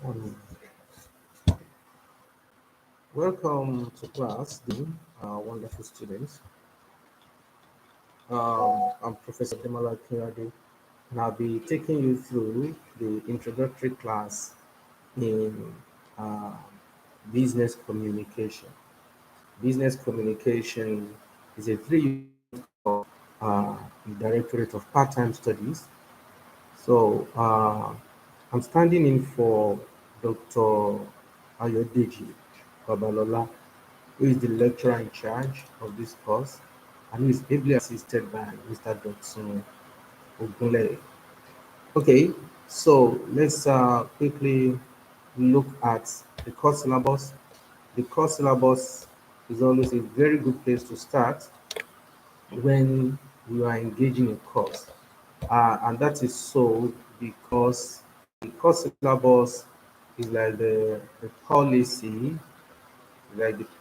Um, Welcome to class, Dean, wonderful students. I'm Professor Demola Kinade, and I'll be taking you through the introductory class in uh, business communication. Business communication is a Directorate of Part-Time Studies. So I'm standing in for Dr. Ayodeji Babalola, who is the lecturer in charge of this course, and who is ably assisted by Mr. Dotson Ogunle. Okay, so let's quickly look at the course syllabus. The course syllabus is always a very good place to start when you are engaging a course. And that is so because the course syllabus is like the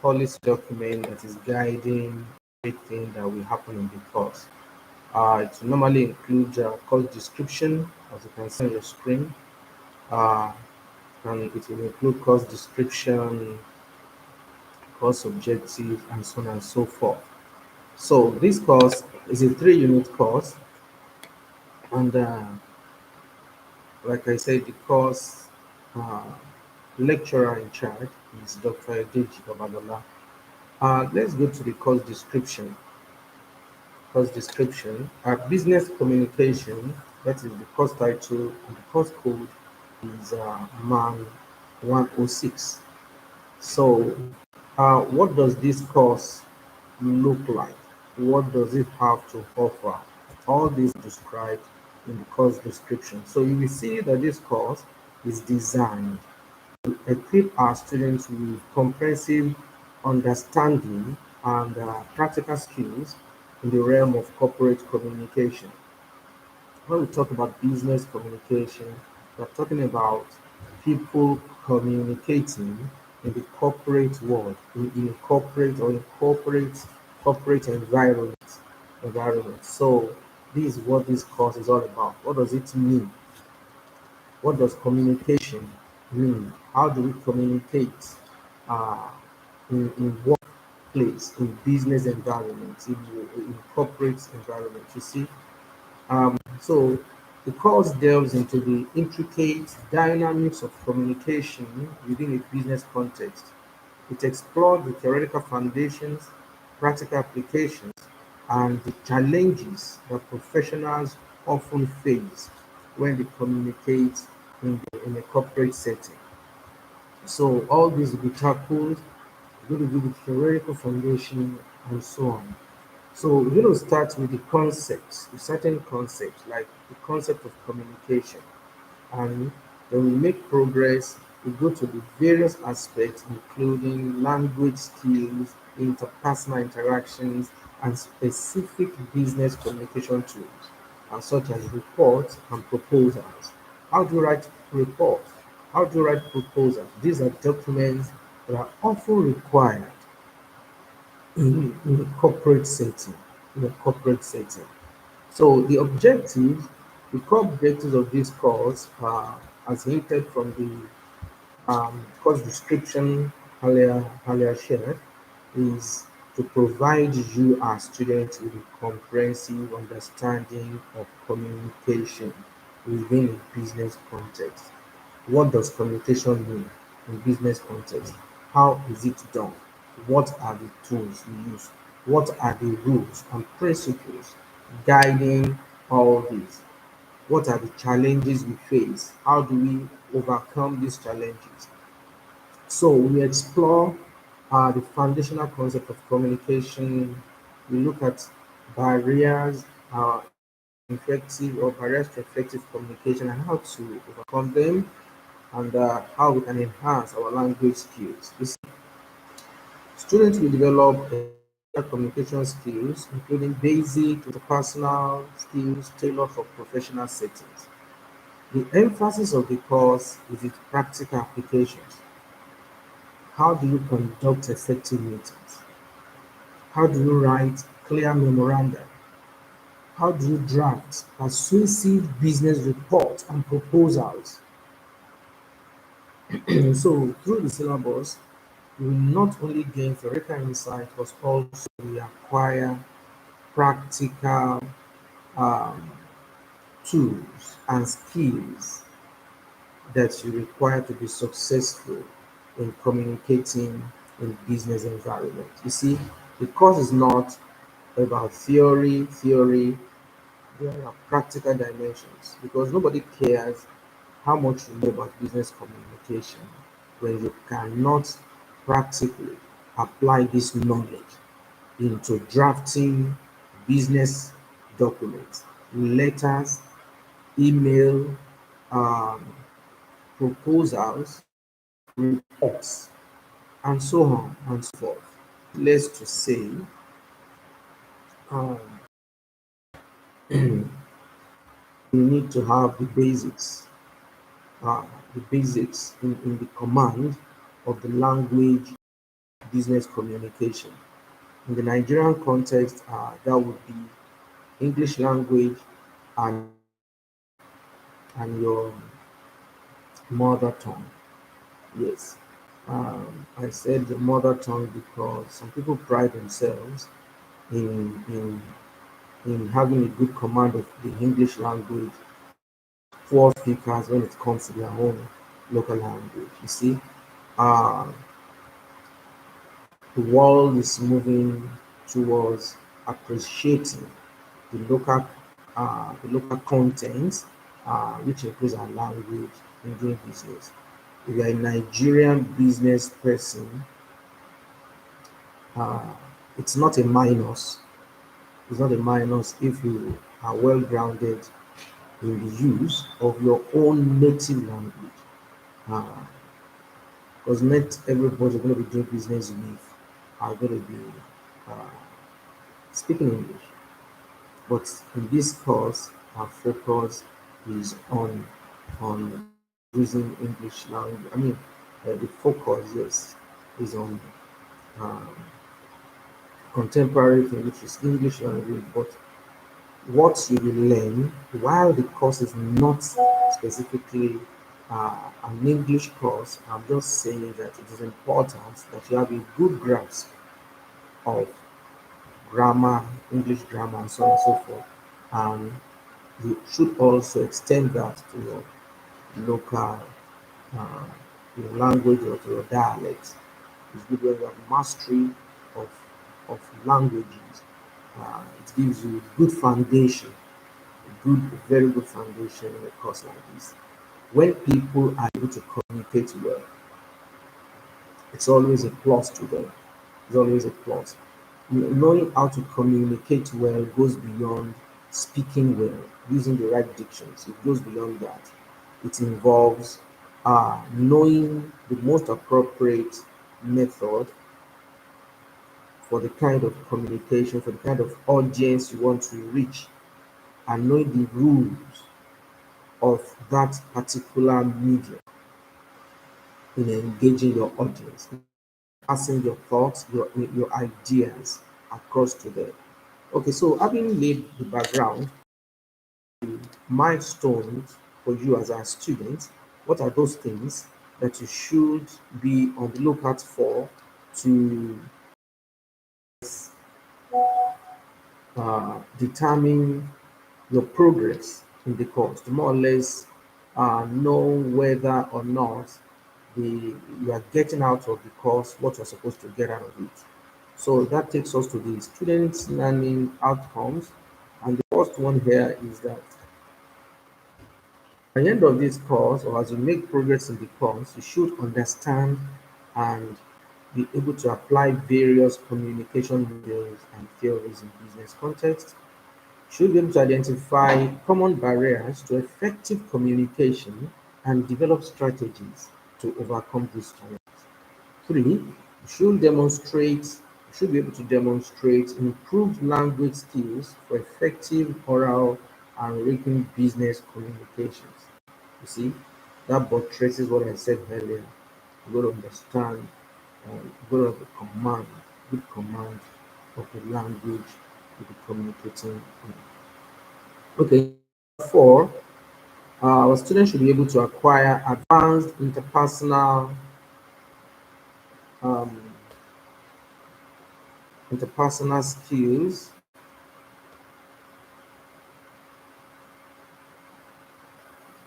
policy document that is guiding everything that will happen in the course. It normally includes course description, as you can see on your screen, uh, and it will include course description, course objective, and so on and so forth. So this course is a 3-unit course, and like I said, the course uh, lecturer in charge is Dr. Ayodeji Babalola. Let's go to the course description. Course description. Business communication, that is the course title, and the course code is MAN 106. So, what does this course look like? What does it have to offer? All this described in the course description. So you will see that this course is designed to equip our students with comprehensive understanding and practical skills in the realm of corporate communication. When we talk about business communication, we're talking about people communicating in the corporate world, in corporate or in corporate environment. So this is what this course is all about. What does it mean? What does communication mean? How do we communicate uh, in workplace, in business environments, in corporate environment? You see, so the course delves into the intricate dynamics of communication within a business context. It explores the theoretical foundations, practical applications, and the challenges that professionals often face when they communicate in a corporate setting. So all these will be tackled, we're going to give it theoretical foundation and so on. So we're going to start with the concepts, with certain concepts, like the concept of communication. And when we make progress, we go to the various aspects, including language skills, interpersonal interactions, and specific business communication tools, such as reports and proposals. How do you write reports? How do you write proposals? These are documents that are often required in a corporate setting. In a corporate setting. So the core objectives of this course are as hinted from Course description earlier shared is to provide you as students with a comprehensive understanding of communication within a business context. What does communication mean in business context? How is it done? What are the tools we use? What are the rules and principles guiding all this? What are the challenges we face? How do we overcome these challenges? So we explore the foundational concept of communication. We look at barriers, effective or barriers to effective communication and how to overcome them, and how we can enhance our language skills. Students will develop communication skills, including basic interpersonal skills tailored for professional settings. The emphasis of the course is its practical applications. How do you conduct effective meetings? How do you write clear memoranda? How do you draft persuasive business reports and proposals? So through the syllabus, you will not only gain theoretical insight, but also we acquire practical um, tools and skills that you require to be successful in communicating in business environment. You see, the course is not about theory, there are practical dimensions because nobody cares how much you know about business communication when you cannot practically apply this knowledge into drafting business documents, letters, email, um, proposals, reports, and so on and so forth. Let's to say, um, we need to have uh, the basics in the command of the language business communication. In the Nigerian context, that would be English language and your mother tongue. Yes, I said the mother tongue because some people pride themselves in having a good command of the English language, poor speakers when it comes to their own local language. You see, uh, the world is moving towards appreciating the local content, which includes our language in doing business. If you're a Nigerian business person, uh, it's not a minus. It's not a minus if you are well grounded in the use of your own native language. Because not everybody you're going to be doing business with are going to be uh, speaking English. But in this course, our focus is on using English language. I mean, the focus, yes, is on um, contemporary thing, which is English language. But what you will learn, while the course is not specifically an English course, I'm just saying that it is important that you have a good grasp of grammar, English grammar, and so on and so forth. And you should also extend that to your local uh, your language or to your dialect. It's good when you have mastery of, of languages. It gives you good foundation, good, very good foundation in a course like this. When people are able to communicate well, it's always a plus to them. It's always a plus. Knowing how to communicate well goes beyond speaking well, using the right dictions. It goes beyond that. It involves knowing the most appropriate method for the kind of communication, for the kind of audience you want to reach, and knowing the rules of that particular medium in engaging your audience, passing your thoughts, your ideas across to them. Okay, so having laid the background, milestones for you as a student, what are those things? that you should be on the lookout for to determine your progress in the course, to more or less know whether or not you are getting out of the course what you're supposed to get out of it. So that takes us to the students' learning outcomes. And the first one here is that at the end of this course, or as you make progress in the course, you should understand and be able to apply various communication skills and theories in business context. Should be able to identify common barriers to effective communication and develop strategies to overcome these challenges. Three, you should be able to demonstrate improved language skills for effective oral and written business communications. You see, that buttresses what I said earlier. You got to understand, you got to have a command, good command of the language you'll be communicating in. Okay, four, our students should be able to acquire advanced um, interpersonal skills.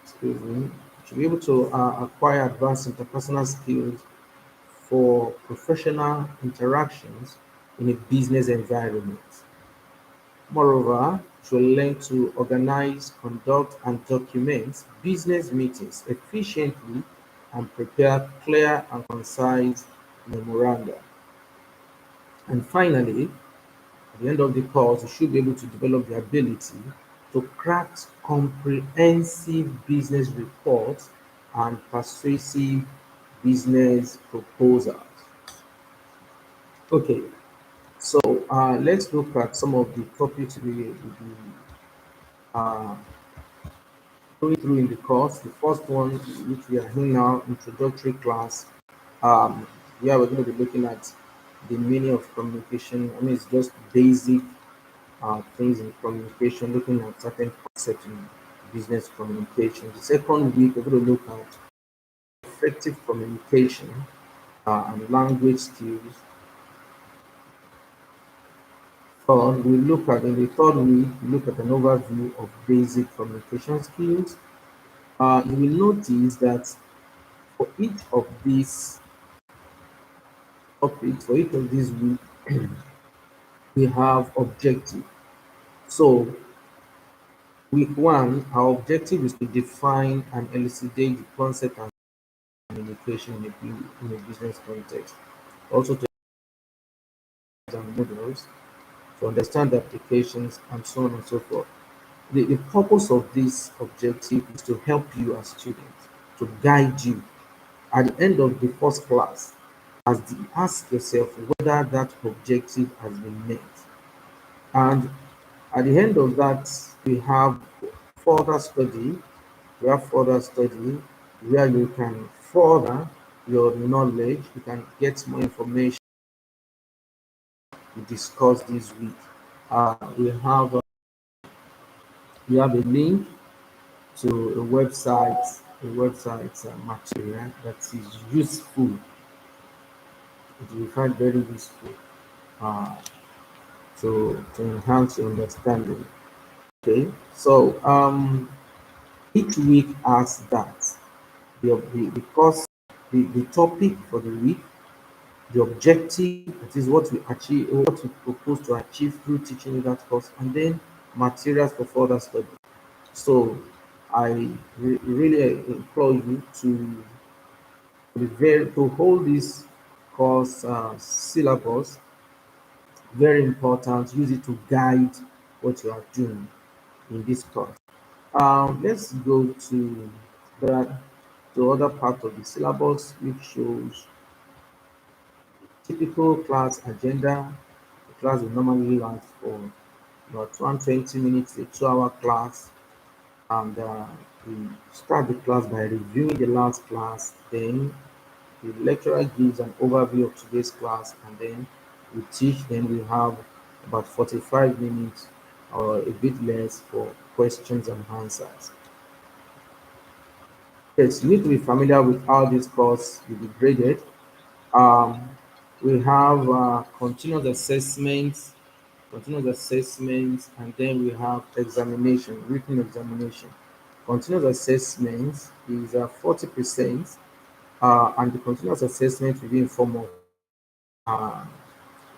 Excuse me. Should be able to acquire advanced interpersonal skills for professional interactions in a business environment. Moreover, should learn to organize, conduct, and document business meetings efficiently and prepare clear and concise memoranda. And finally, at the end of the course, you should be able to develop the ability to craft comprehensive business reports and persuasive business proposals. Okay, so let's look at some of the topics we will be uh, going through in the course. The first one, which we are in now, introductory class. Yeah, we're going to be looking at the meaning of communication. I mean, it's just basic things in communication, looking at certain concepts in business communication. The second week, we're going to look at effective communication and language skills. Third, we look at in the third week, we look at an overview of basic communication skills. You will notice that for each of these topics, for each of these weeks, we have objective. So week one, our objective is to define and elucidate the concept and communication in a business context. Also to and models to understand the applications and so on and so forth. The purpose of this objective is to help you as students, to guide you at the end of the first class, ask yourself whether that objective has been met. And at the end of that, we have further study. We have further study where you can further your knowledge, you can get more information we discussed this week. Uh, we have uh, we have a link to a website material that is useful. It will be find very useful uh, to enhance your understanding. Okay, so each week has that the course, the topic for the week, the objective, that is what we achieve, what we propose to achieve through teaching that course, and then materials for further study. So I really implore you to hold this course syllabus very important. Use it to guide what you are doing in this course. Let's go to the other part of the syllabus, which shows typical class agenda. The class will normally last for about 120 minutes, a 2-hour class, and we start the class by reviewing the last class. Then the lecturer gives an overview of today's class, and then we teach. Then we have about 45 minutes or a bit less for questions and answers. Yes, you need to be familiar with how this course will be graded. Um, we have continuous assessments, and then we have examination, written examination. Continuous assessments is 40%, and the continuous assessment will be in form of uh,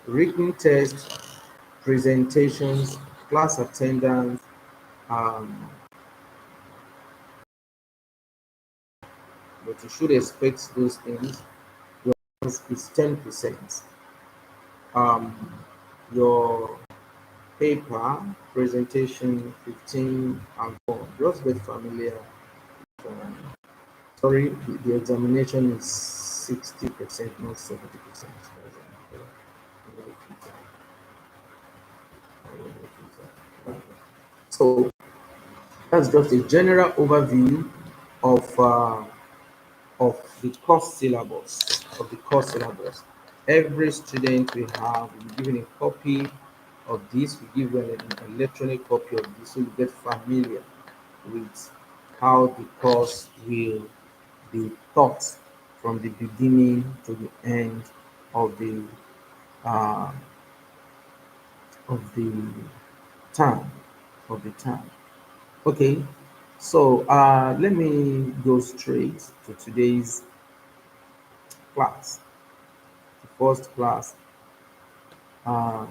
written tests, presentations, class attendance, um, but you should expect those things. Your answer is 10%. Um, your paper presentation 15 and 4. Just get familiar. Um, sorry, the examination is 60%, not 70%. So that's just a general overview of uh, of the course syllabus. Every student will be given a copy of this. We give you an electronic copy of this, so you get familiar with how the course will be taught from the beginning to the end of uh, the term of the term. Okay, so let me go straight to today's class. The first class, uh,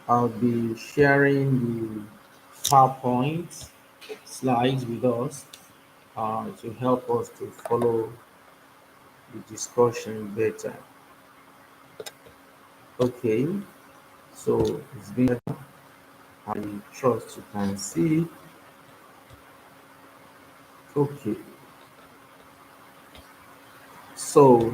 I'll be sharing the PowerPoint slides with us to help us to follow the discussion better. Okay, so it's been, I trust you can see. Okay, so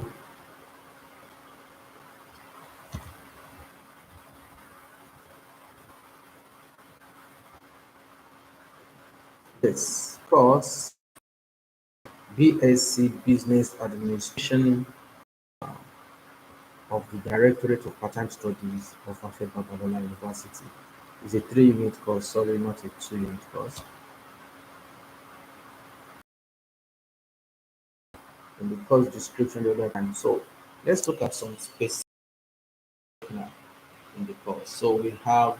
this course, BSc Business Administration of the Directorate of Part-Time Studies of Afe Babalola University, is a 3-unit course, sorry, not a 2-unit course. In the course description the other time. So let's look at some specific now in the course. So we have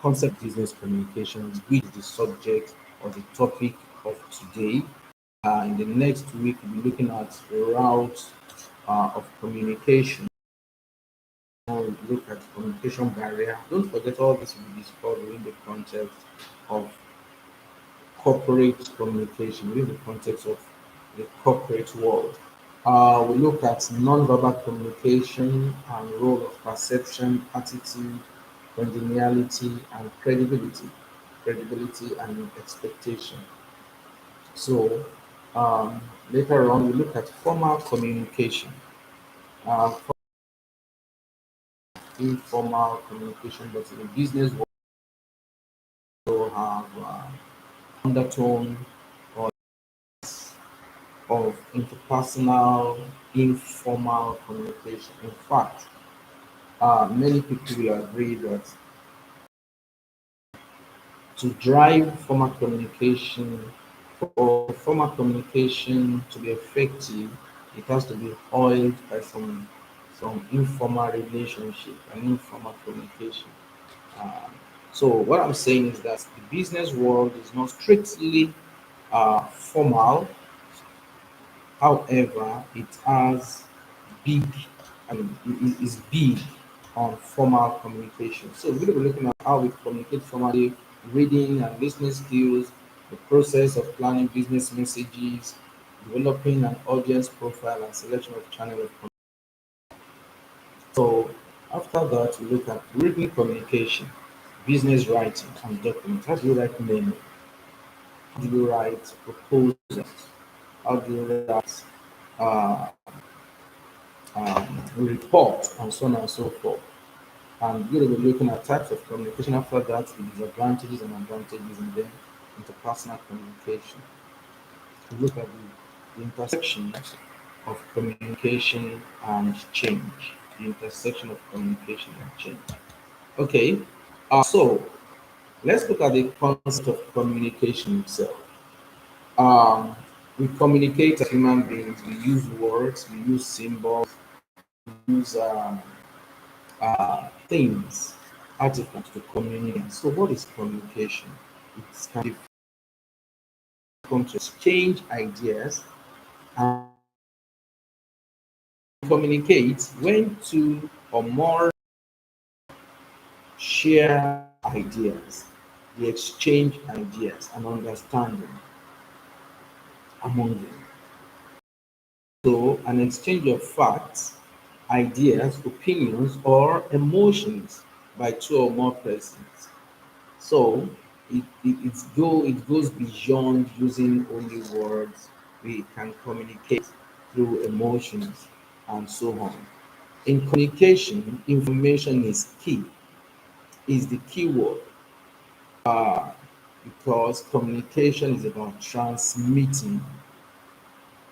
concept business communication, which is the subject or the topic of today. In the next week, we'll be looking at routes of communication. We'll look at communication barrier. Don't forget all this will be discussed within the context of corporate communication, within the context of the corporate world. We look at non-verbal communication and role of perception, attitude, congeniality, and credibility and expectation. So later on, we look at formal communication, informal communication, but in the business world, we have undertone or of interpersonal, informal communication. In fact, many people will agree that to drive formal communication, for formal communication to be effective, it has to be oiled by some informal relationship and informal communication. Uh, so what I'm saying is that the business world is not strictly formal. However, it has big, and it is big on formal communication. So we're going to be looking at how we communicate formally, reading and listening skills, the process of planning business messages, developing an audience profile, and selection of channel of communication. So after that, we look at written communication, business writing, and document. How do you write memo? How do you write proposals? How do you write uh, report, and so on and so forth. And we're going to be looking at types of communication after that, the disadvantages and advantages, and then interpersonal communication. We look at the intersection of communication and change. The intersection of communication and change. Okay, so let's look at the concept of communication itself. Um, We communicate as human beings. We use words, we use symbols, we use things, artifacts to communicate. So, what is communication? It can be come to exchange ideas and communicate when two or more share ideas, they exchange ideas and understanding among them. So, an exchange of facts, ideas, opinions, or emotions by two or more persons. So, it goes beyond using only words. We can communicate through emotions and so on. In communication, information is the key word, because communication is about transmitting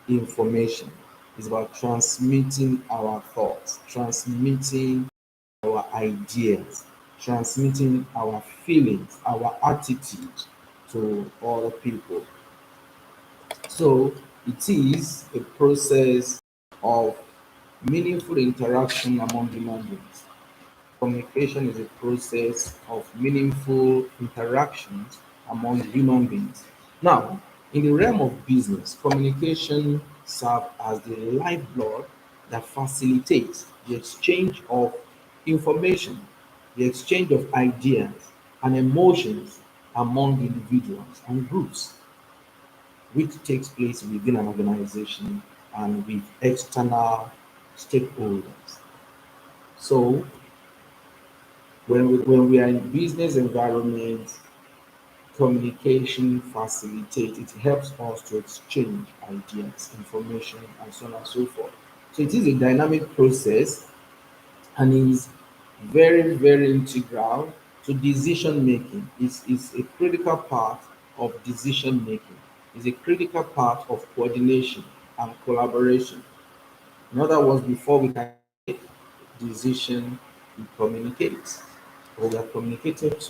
information. It's about transmitting our thoughts, transmitting our ideas, transmitting our feelings, our attitude to other people. So it is a process of meaningful interaction among human beings. Communication is a process of meaningful interactions among human beings. Now, in the realm of business, communication serves as the lifeblood that facilitates the exchange of information, the exchange of ideas and emotions among individuals and groups, which takes place within an organization and with external stakeholders. So, when we are in business environment, communication facilitates, it helps us to exchange ideas, information, and so on and so forth. So it is a dynamic process and is very, very integral to decision making. It's a critical part of decision making. It's a critical part of coordination and collaboration. In other words, before we can make decision, we communicate, or we are communicated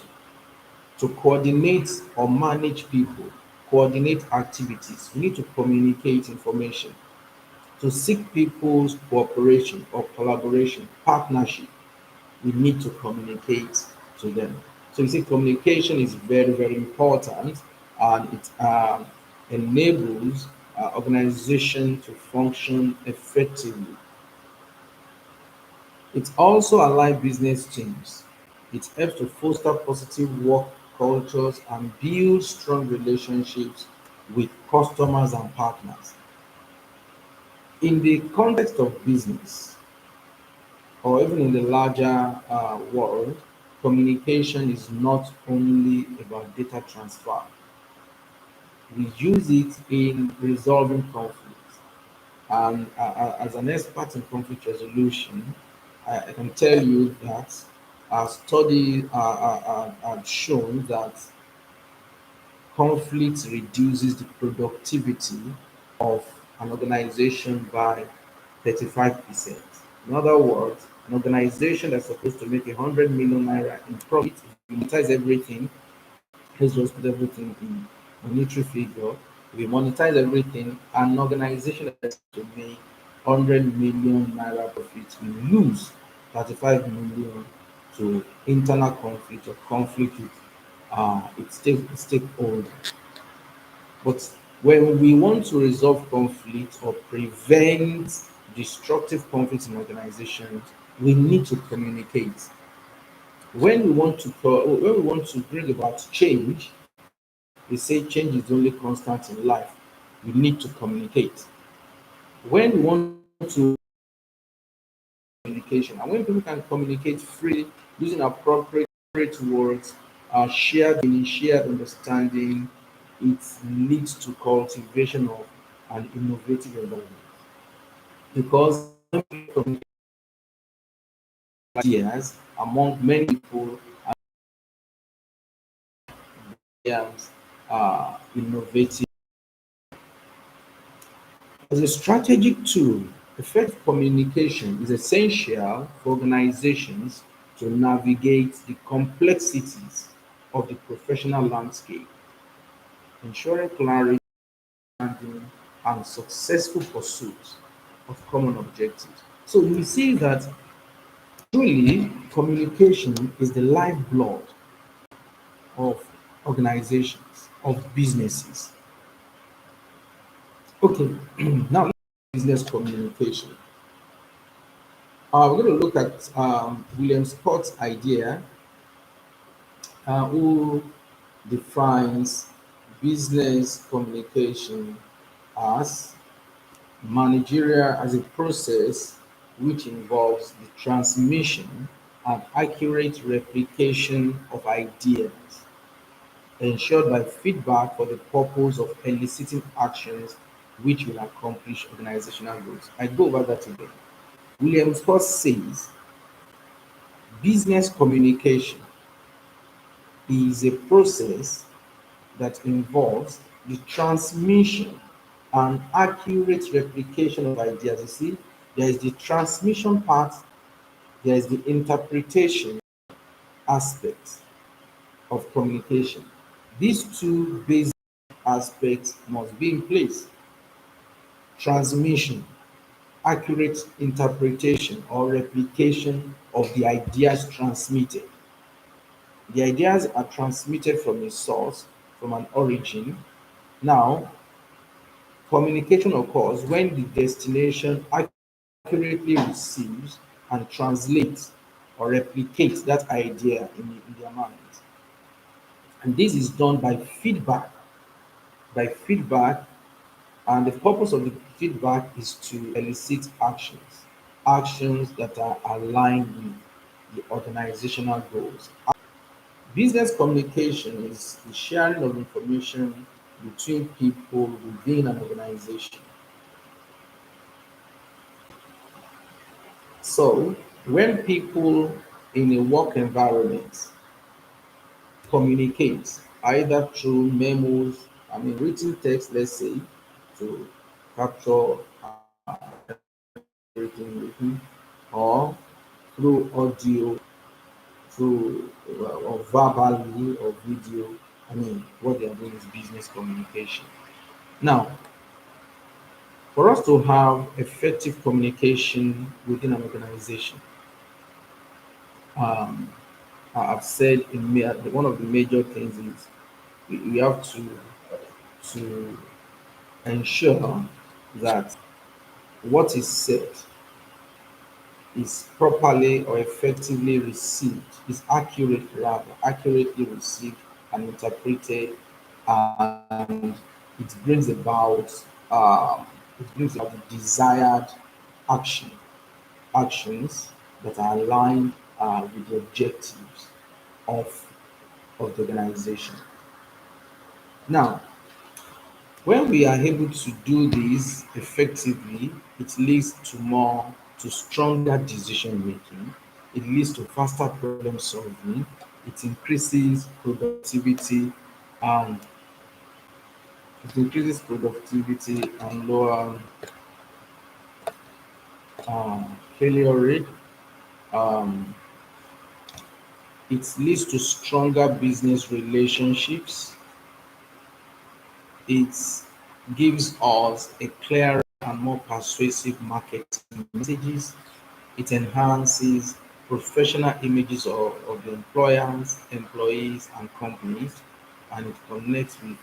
to coordinate or manage people, coordinate activities. We need to communicate information. To seek people's cooperation or collaboration, partnership, we need to communicate to them. So you see, communication is very, very important, and it enables organization to function effectively. It also aligns business teams. It helps to foster positive work cultures and build strong relationships with customers and partners. In the context of business, or even in the larger world, communication is not only about data transfer. We use it in resolving conflicts. And as an expert in conflict resolution, I can tell you that our study have shown that conflict reduces the productivity of an organization by 35%. In other words, an organization that's supposed to make 100 million naira in profit, if you monetize everything, let's just put everything in monetary figure. If you monetize everything, an organization that's to make 100 million naira profit will lose 35 million to internal conflict or conflict with its stakeholder. But when we want to resolve conflict or prevent destructive conflicts in organizations, we need to communicate. When we want to bring about change, they say change is the only constant in life. We need to communicate. When we want to communication, and when people can communicate freely using appropriate words, shared meaning, shared understanding, it leads to cultivation of an innovative environment. Because when people communicate ideas among many people, ideas innovative. As a strategic tool, effective communication is essential for organizations to navigate the complexities of the professional landscape, ensuring clarity, understanding, and successful pursuit of common objectives. So we see that truly communication is the lifeblood of organizations, of businesses. Okay, now let's business communication. We're going to look at William Scott's idea, who defines business communication as managerial as a process which involves the transmission and accurate replication of ideas ensured by feedback for the purpose of eliciting actions which will accomplish organizational goals. I go over that again. William Scott says business communication is a process that involves the transmission and accurate replication of ideas. You see, there is the transmission part, there is the interpretation aspect of communication. These two basic aspects must be in place. Transmission, accurate interpretation or replication of the ideas transmitted. The ideas are transmitted from a source, from an origin. Now, communication occurs when the destination accurately receives and translates or replicates that idea in their minds. And this is done by feedback, and the purpose of the feedback is to elicit actions, actions that are aligned with the organizational goals. Business communication is the sharing of information between people within an organization. So, when people in a work environment communicate either through memos, I mean written text, let's say, to capture everything written, or through audio, through or verbally or video. I mean, what they are doing is business communication. Now, for us to have effective communication within an organization, um, I've said one of the major things is we have to ensure that what is said is properly or effectively received, is accurate rather, accurately received and interpreted, and um, it brings about the desired action, actions that are aligned with the objectives of, of the organization. Now, when we are able to do this effectively, it leads to stronger decision making. It leads to faster problem solving. It increases productivity and lower failure rate. Um, it leads to stronger business relationships. It gives us a clearer and more persuasive marketing messages. It enhances professional images of the employers, employees, and companies, and it connects with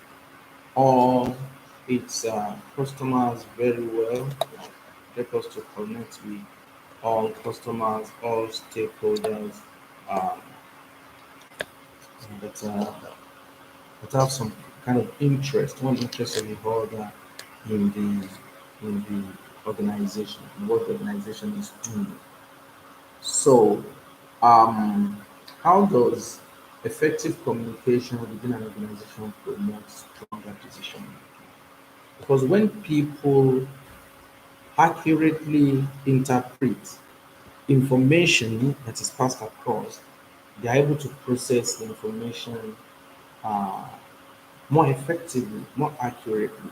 all its customers very well. Help us to connect with all customers, all stakeholders um, that, that have some kind of interest, one interest or the other in the organization, in what the organization is doing. So, um, how does effective communication within an organization promote stronger decision making? Because when people accurately interpret information that is passed across, they are able to process the information uh, more effectively, more accurately.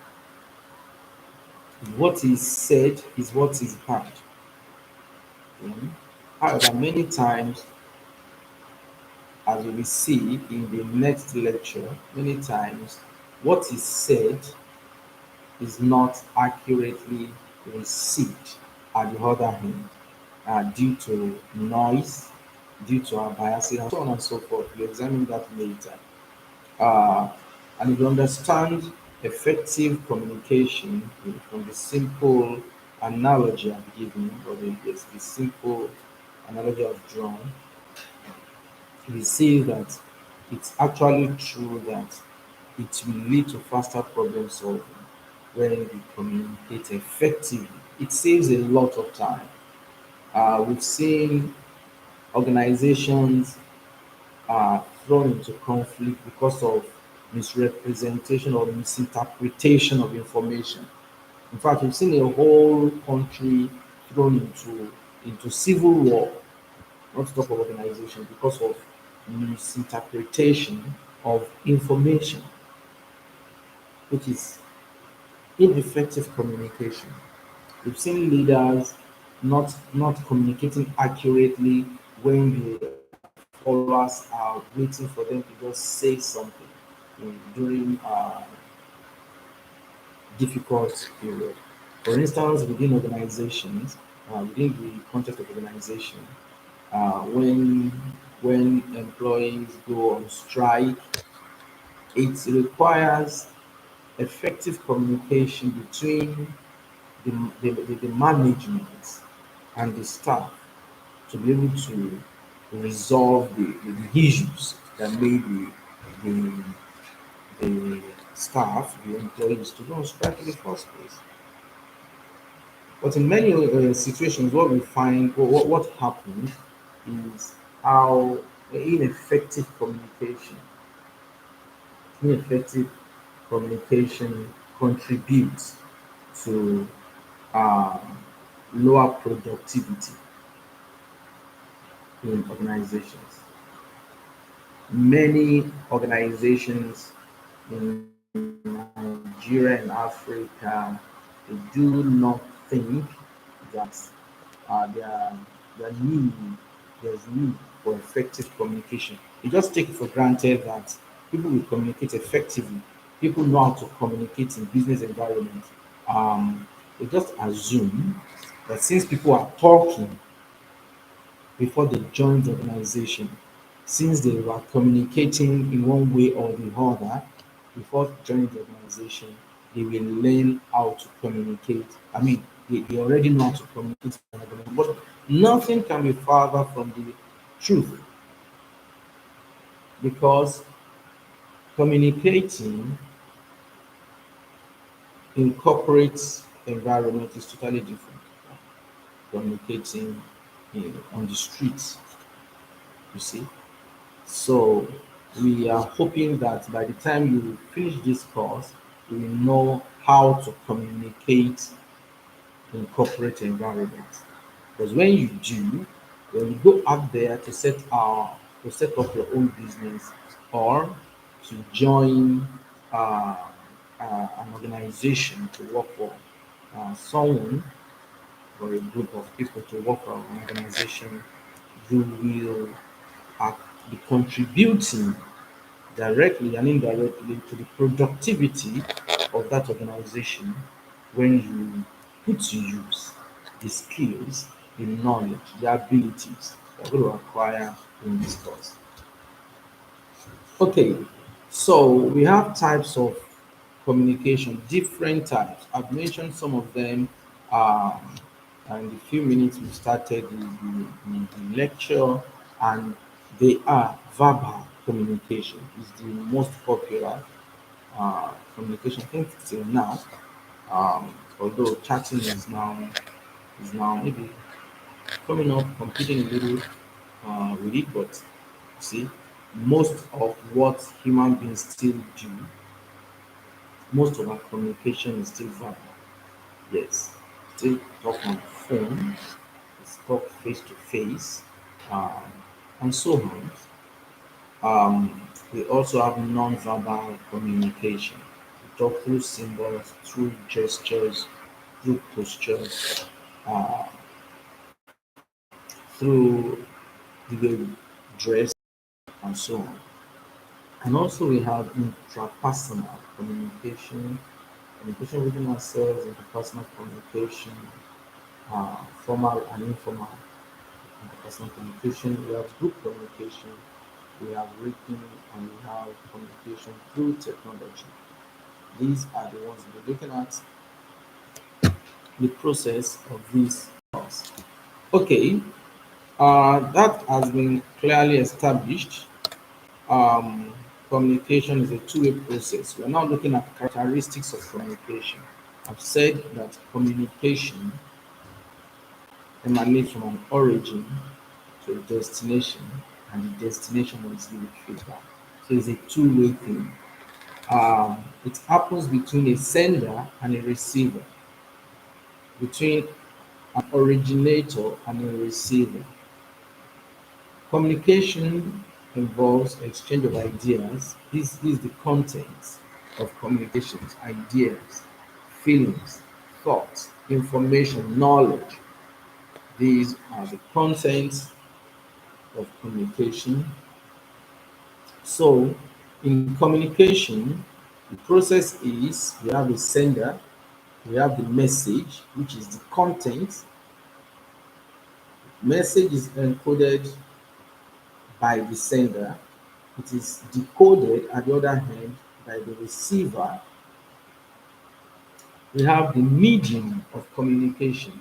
What is said is what is heard. Mm. However, many times, as we will see in the next lecture, many times what is said is not accurately received at the other hand, due to noise, due to our biases, and so on and so forth. We examine that later. Uh, and if you understand effective communication from the simple analogy I've given, or the simple analogy I've drawn, we see that it's actually true that it will lead to faster problem solving when we communicate effectively. It saves a lot of time. We've seen organizations thrown into conflict because of misrepresentation or misinterpretation of information. In fact, we've seen a whole country thrown into civil war, not to talk of organization, because of misinterpretation of information, which is ineffective communication. We've seen leaders not communicating accurately when the followers are waiting for them to just say something during difficult period. For instance, within organizations, within the context of organization, when employees go on strike, it requires effective communication between the management and the staff to be able to resolve the issues that made the, the staff, the employees, to go on strike in the first place. But in many situations, what we find, or what happens, is how ineffective communication, ineffective communication contributes to um, lower productivity in organizations. Many organizations in Nigeria and Africa, they do not think that there need there's need for effective communication. They just take it for granted that people will communicate effectively. People know how to communicate in business environments. They just assume that since people are talking before they joined the organization, since they were communicating in one way or the other before joining the organization, they will learn how to communicate. I mean, they already know how to communicate, but nothing can be farther from the truth, because communicating in corporate environment is totally different. Communicating on the streets, you see. So we are hoping that by the time you finish this course, you will know how to communicate in corporate environments. Because when you do, when you go out there to set up your own business, or to join uh, an organization to work for someone, or a group of people to work for an organization, you will uh, be contributing directly and indirectly to the productivity of that organization when you put to use the skills, the knowledge, the abilities that you're going to acquire in this course. Okay, so we have types of communication, different types. I've mentioned some of them in the few minutes we started the lecture, and they are verbal communication is the most popular communication, I think, till now. Although chatting is now maybe coming up, competing a little with it, but see, most of what human beings still do, most of our communication is still verbal. Yes, still talk on the phone, talk face to face, um, and so on. We also have non-verbal communication. We talk through symbols, through gestures, through postures, uh, through the way we dress, and so on. And also we have intrapersonal communication, Communication within ourselves, interpersonal communication, formal and informal interpersonal communication. We have group communication, we have written, and we have communication through technology. These are the ones we're looking at the process of this course. Okay, that has been clearly established. Um, Communication is a two-way process. We're now looking at characteristics of communication. I've said that communication emanates from an origin to a destination, and the destination is giving feedback. So it's a two-way thing. It happens between a sender and a receiver, between an originator and a receiver. Communication involves exchange of ideas. This is the content of communications, ideas, feelings, thoughts, information, knowledge. These are the contents of communication. So, in communication, the process is we have a sender, we have the message, which is the content. Message is encoded by the sender. It is decoded, at the other hand, by the receiver. We have the medium of communication,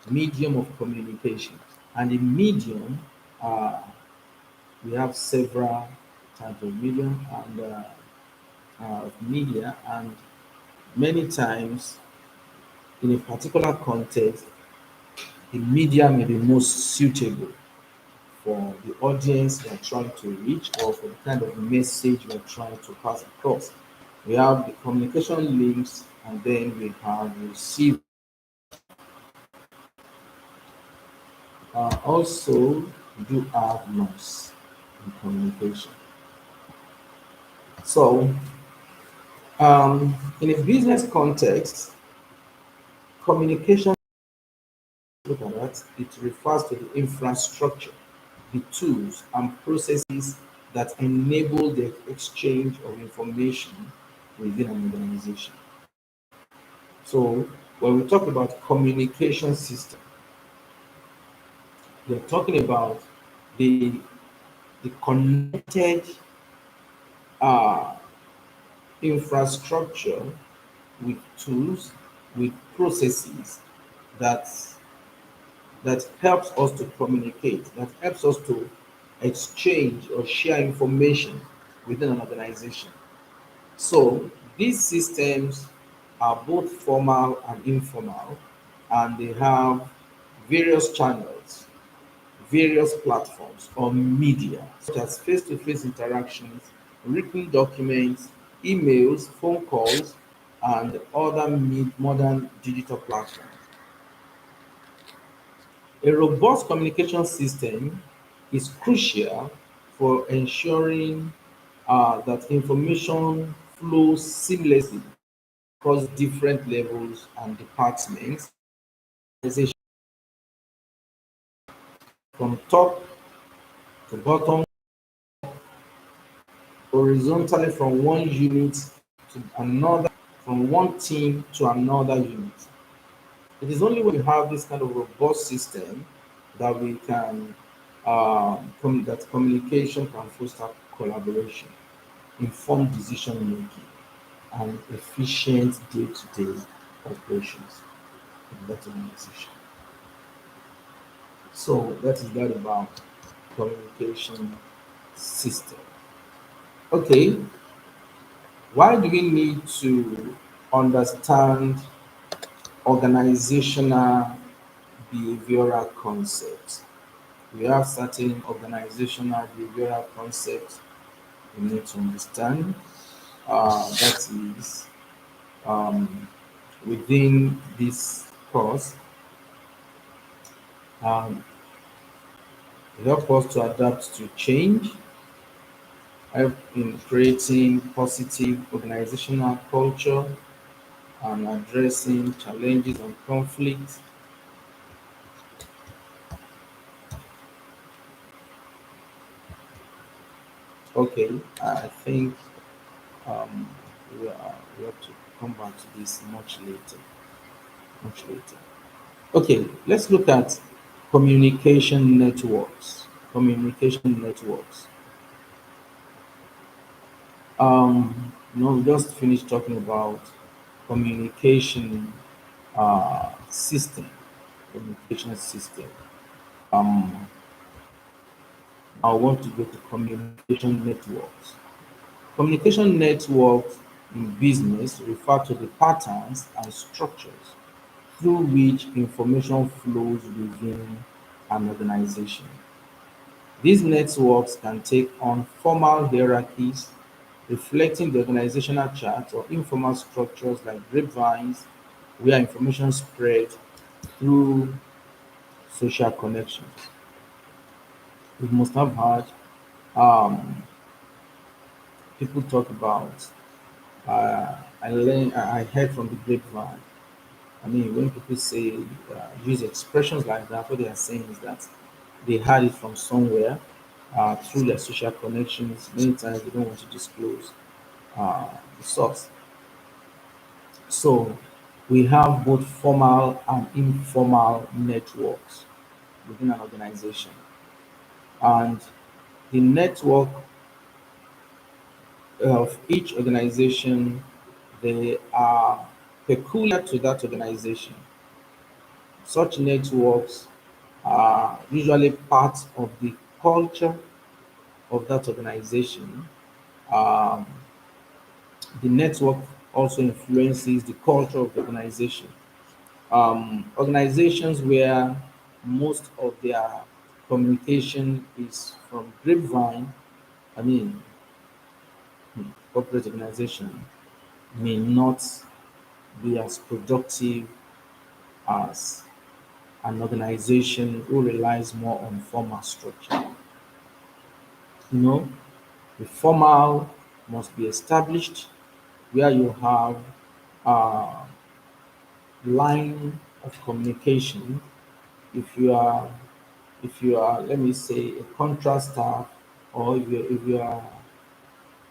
and the medium, uh, we have several types of medium and of media, and many times in a particular context, the media may be most suitable for the audience we are trying to reach or for the kind of message we are trying to pass across. We have the communication links, and then we have the receiver. Also, we do have noise in communication. So, in a business context, communication, look at that, it refers to the infrastructure, the tools and processes that enable the exchange of information within an organization. So, when we talk about communication system, we are talking about the the connected uh, infrastructure with tools, with processes that that helps us to communicate, that helps us to exchange or share information within an organization. So these systems are both formal and informal, and they have various channels, various platforms or media, such as face-to-face interactions, written documents, emails, phone calls, and other modern digital platforms. A robust communication system is crucial for ensuring that information flows seamlessly across different levels and departments, from top to bottom, horizontally from one unit to another, from one team to another unit. It is only when we have this kind of robust system that we can that communication can foster collaboration, informed decision making, and efficient day-to-day operations in that organization. So that is that about communication system. Okay, why do we need to understand organizational behavioral concepts? We have certain organizational behavioral concepts we need to understand. That is um, within this course, um, help us to adapt to change, help in creating positive organizational culture and addressing challenges and conflicts. Okay, I think um, we are up to. come back to this much later. Much later. Okay, let's look at communication networks. Communication networks. We just finished talking about communication system. Communication system. Um, I want to go to communication networks. Communication networks in business refer to the patterns and structures through which information flows within an organization. These networks can take on formal hierarchies, reflecting the organizational chart, or informal structures like grapevines, where information spread through social connections. We must have heard um, people talk about. I heard from the grapevine. I mean, when people say use expressions like that, what they are saying is that they had it from somewhere through their social connections. Many times they don't want to disclose the source. So we have both formal and informal networks within an organization. And the network of each organization, they are peculiar to that organization. Such networks are usually part of the culture of that organization. Um, the network also influences the culture of the organization. Organizations where most of their communication is from grapevine, I mean, corporate organization may not be as productive as an organization who relies more on formal structure. You know, the formal must be established where you have a line of communication. If you are, let me say, a contract staff, or if you are,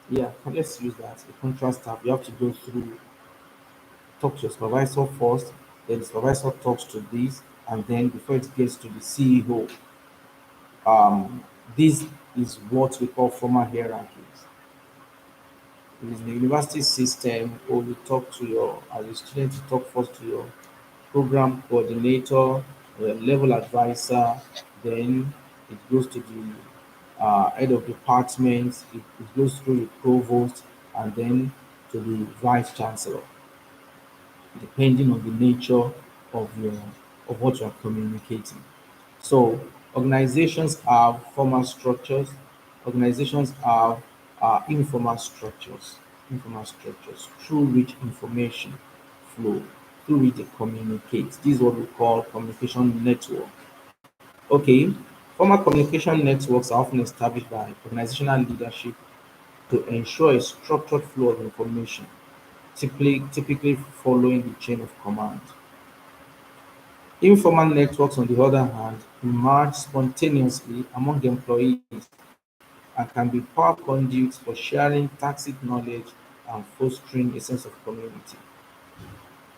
yeah, let's use that, a contract staff, you have to go through, talk to your supervisor first, then the supervisor talks to this, and then before it gets to the CEO. This is what we call formal hierarchies. It is the university system, or you talk to your, as a student, you talk first to your program coordinator, level advisor, then it goes to the head of department, it goes through the provost, and then to the vice chancellor, depending on the nature of your of what you are communicating. So organizations have formal structures, organizations have informal structures through which information flow, through which they communicate. This is what we call communication network. Okay, formal communication networks are often established by organizational leadership to ensure a structured flow of information, typically following the chain of command. Informal networks, on the other hand, emerge spontaneously among employees and can be powerful conduits for sharing tacit knowledge and fostering a sense of community.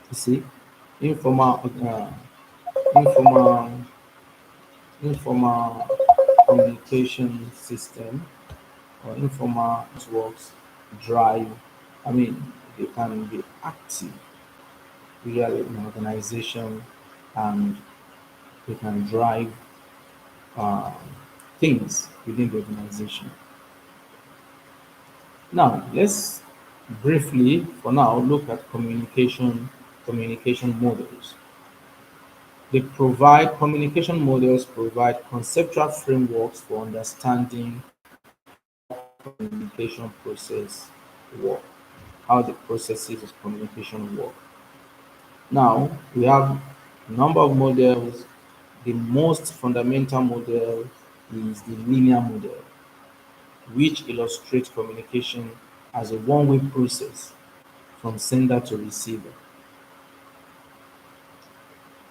You see, informal, uh, informal, informal communication system or informal networks drive. I mean, they can be active really in an organization, and they can drive uh, things within the organization. Now, let's briefly, for now, look at communication models. Communication models provide conceptual frameworks for understanding communication process work, how the processes of communication work. Now, we have a number of models. The most fundamental model is the linear model, which illustrates communication as a one-way process from sender to receiver.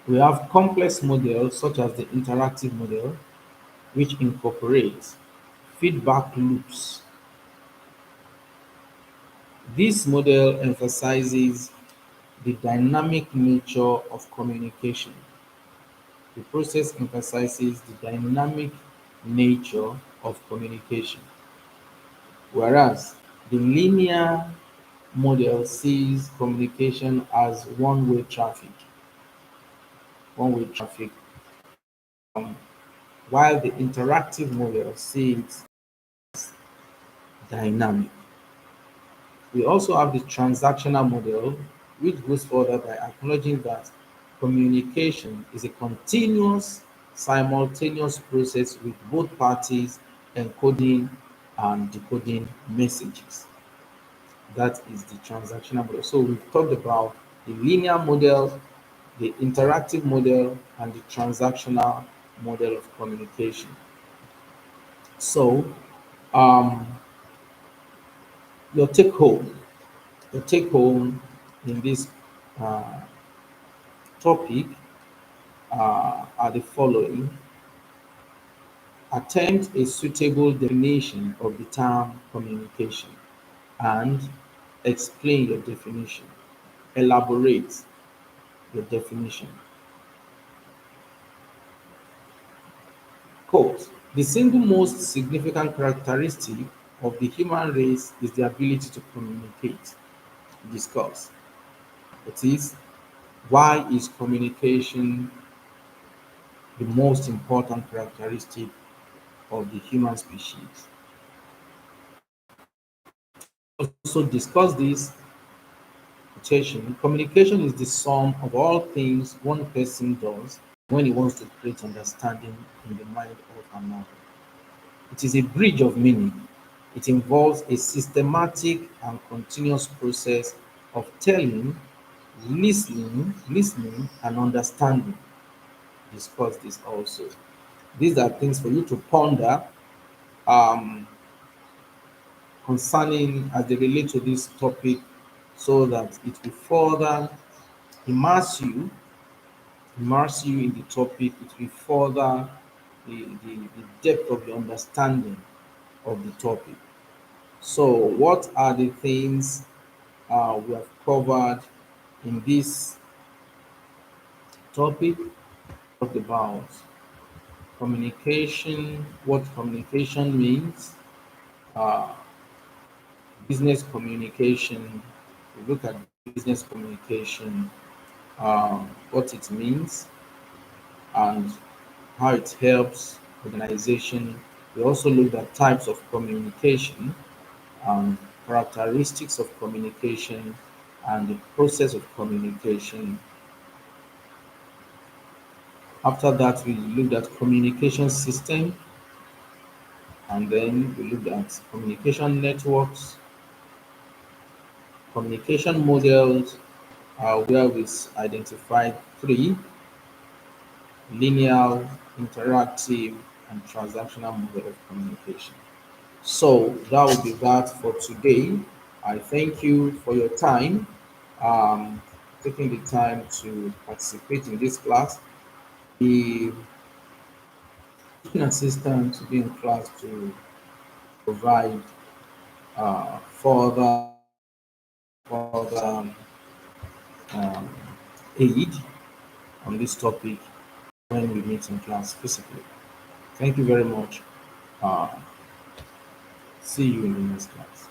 We have complex models such as the interactive model, which incorporates feedback loops, This model emphasizes the dynamic nature of communication. The process emphasizes the dynamic nature of communication, whereas the linear model sees communication as one-way traffic, while the interactive model sees dynamic. We also have the transactional model, which goes further by acknowledging that communication is a continuous, simultaneous process with both parties encoding and decoding messages. That is the transactional model. So we've talked about the linear model, the interactive model, and the transactional model of communication. So, um, your take home, your take home in this uh, topic are the following: attempt a suitable definition of the term communication and explain your definition. Elaborate your definition. Quote, the single most significant characteristic of the human race is the ability to communicate. Discuss. It is, why is communication the most important characteristic of the human species? Also discuss this quotation. Communication is the sum of all things one person does when he wants to create understanding in the mind of another. It is a bridge of meaning. It involves a systematic and continuous process of telling, listening, and understanding. Discuss this also. These are things for you to ponder um, concerning as they relate to this topic, so that it will further immerse you, in the topic. It will further the depth of your understanding of the topic. So, what are the things we have covered in this topic? Talked about communication, what communication means, uh, business communication. We look at business communication, what it means, and how it helps organization. We also looked at types of communication, characteristics of communication, and the process of communication. After that, we looked at communication system, and then we looked at communication networks, communication models, where we identified three: linear, interactive, and transactional model of communication. So that will be that for today. I thank you for your time, um, taking the time to participate in this class. The teaching assistant to be in class to provide further um, aid on this topic when we meet in class physically. Thank you very much. Uh, See you in the next class.